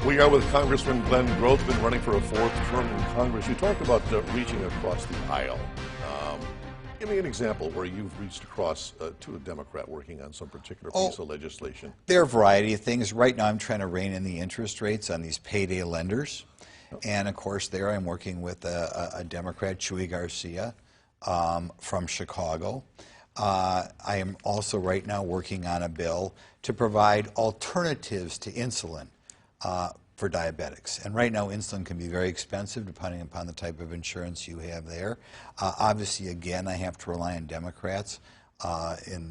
We are with Congressman Glenn Grothman running for a fourth term in Congress. You talked about reaching across the aisle. Give me an example where you've reached across to a Democrat working on some particular piece of legislation. There are a variety of things. Right now I'm trying to rein in the interest rates on these payday lenders. And of course there I'm working with a Democrat, Chuy Garcia, from Chicago. I am also right now working on a bill to provide alternatives to insulin for diabetics. And right now insulin can be very expensive depending upon the type of insurance you have there. Obviously, again, I have to rely on Democrats in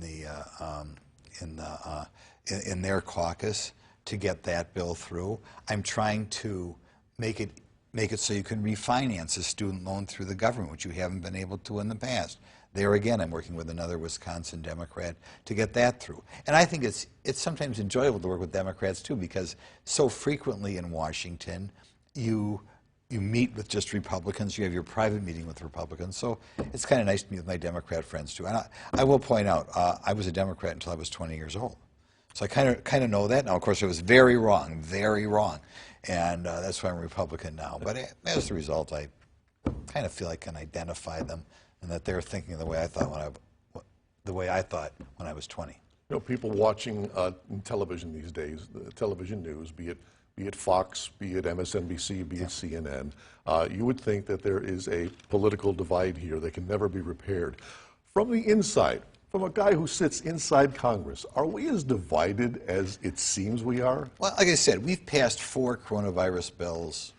their caucus to get that bill through. I'm trying to make it so you can refinance a student loan through the government, which you haven't been able to in the past. There again, I'm working with another Wisconsin Democrat to get that through. And I think it's sometimes enjoyable to work with Democrats too, because so frequently in Washington, you meet with just Republicans, you have your private meeting with Republicans, so it's kind of nice to meet with my Democrat friends too. And I will point out, I was a Democrat until I was 20 years old. So I kind of know that. Now, of course, I was very wrong, and that's why I'm a Republican now. But as a result, I kind of feel I can identify them, and that they're thinking the way I thought when I was 20. You know, people watching television these days, the television news, be it Fox, be it MSNBC, be it CNN, you would think that there is a political divide here that can never be repaired. From the inside, from a guy who sits inside Congress, are we as divided as it seems we are? Well, like I said, we've passed 4 coronavirus bills.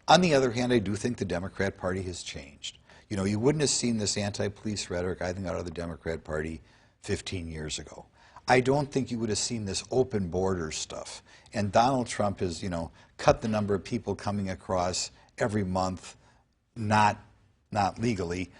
On the other hand, I do think the Democrat Party has changed. You know, you wouldn't have seen this anti-police rhetoric, I think, out of the Democrat Party 15 years ago. I don't think you would have seen this open border stuff. And Donald Trump has, you know, cut the number of people coming across every month, not legally,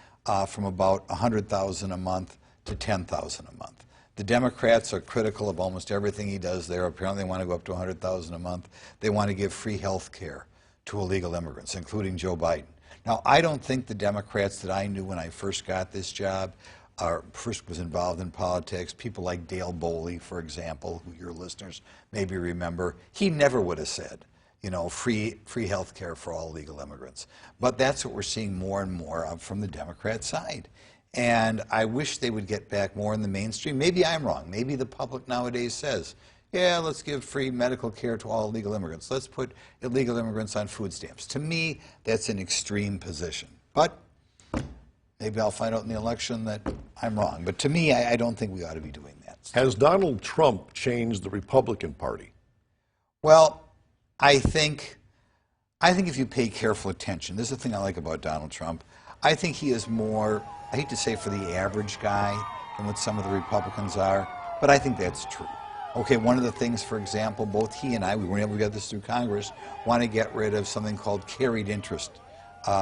from about 100,000 a month to 10,000 a month. The Democrats are critical of almost everything he does there. Apparently they want to go up to 100,000 a month. They want to give free health care to illegal immigrants, including Joe Biden. Now, I don't think the Democrats that I knew when I first got this job, or first was involved in politics, people like Dale Boley, for example, who your listeners maybe remember, he never would have said, you know, free health care for all illegal immigrants. But that's what we're seeing more and more of from the Democrat side. And I wish they would get back more in the mainstream. Maybe I'm wrong. Maybe the public nowadays says, yeah, let's give free medical care to all illegal immigrants. Let's put illegal immigrants on food stamps. To me, that's an extreme position. But maybe I'll find out in the election that I'm wrong. But to me, I don't think we ought to be doing that. Has Donald Trump changed the Republican Party? Well, I think if you pay careful attention, this is the thing I like about Donald Trump. I think he is more, I hate to say for the average guy than what some of the Republicans are, but I think that's true. Okay, one of the things, for example, both he and I, we weren't able to get this through Congress, want to get rid of something called carried interest,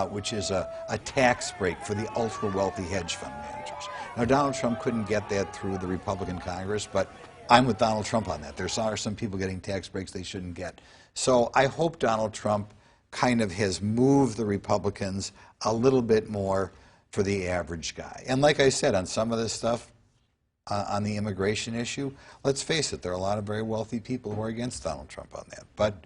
which is a tax break for the ultra-wealthy hedge fund managers. Now, Donald Trump couldn't get that through the Republican Congress, but I'm with Donald Trump on that. There are some people getting tax breaks they shouldn't get. So I hope Donald Trump kind of has moved the Republicans a little bit more for the average guy. And like I said, on some of this stuff, on the immigration issue, let's face it, there are a lot of very wealthy people who are against Donald Trump on that. But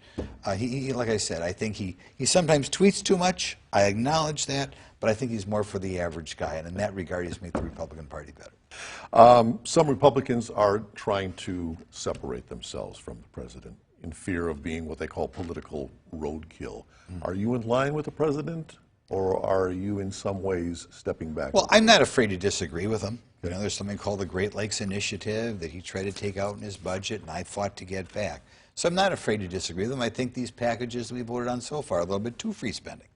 he, like I said, I think he sometimes tweets too much. I acknowledge that, but I think he's more for the average guy, and in that regard, he's made the Republican Party better. Some Republicans are trying to separate themselves from the president in fear of being what they call political roadkill. Are you in line with the president, or are you in some ways stepping back? Well, I'm not afraid to disagree with him. You know, there's something called the Great Lakes Initiative that he tried to take out in his budget, and I fought to get back. So I'm not afraid to disagree with him. I think these packages that we voted on so far are a little bit too free spending.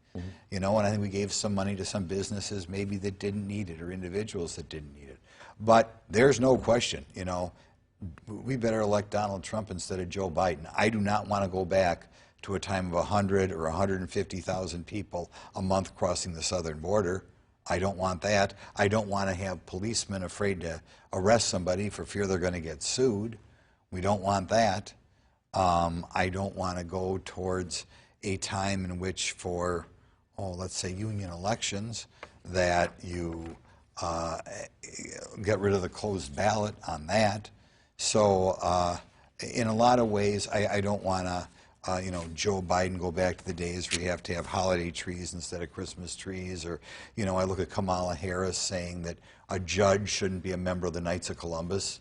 You know, and I think we gave some money to some businesses maybe that didn't need it, or individuals that didn't need it. But there's no question, you know, we better elect Donald Trump instead of Joe Biden. I do not want to go back to a time of 100 or 150,000 people a month crossing the southern border. I don't want that. I don't want to have policemen afraid to arrest somebody for fear they're going to get sued. We don't want that. I don't want to go towards a time in which for, let's say union elections, that you get rid of the closed ballot on that. So in a lot of ways, I don't want to you know, Joe Biden, go back to the days where you have to have holiday trees instead of Christmas trees. Or, you know, I look at Kamala Harris saying that a judge shouldn't be a member of the Knights of Columbus.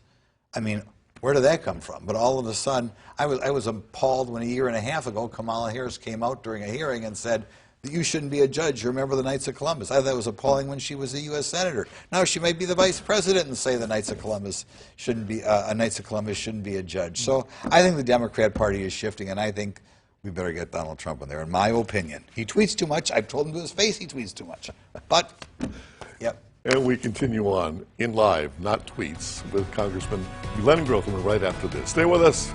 I mean, where did that come from? But all of a sudden, I was appalled when a year and a half ago Kamala Harris came out during a hearing and said that you shouldn't be a judge, you're a member of the Knights of Columbus. I thought that was appalling when she was a U.S. Senator. Now she might be the vice president and say the Knights of Columbus shouldn't be, a judge. So I think the Democrat Party is shifting, and I think we better get Donald Trump in there, in my opinion. He tweets too much. I've told him to his face he tweets too much. But, yep. And we continue on in live, not tweets, with Congressman Glenn Grothman right after this. Stay with us.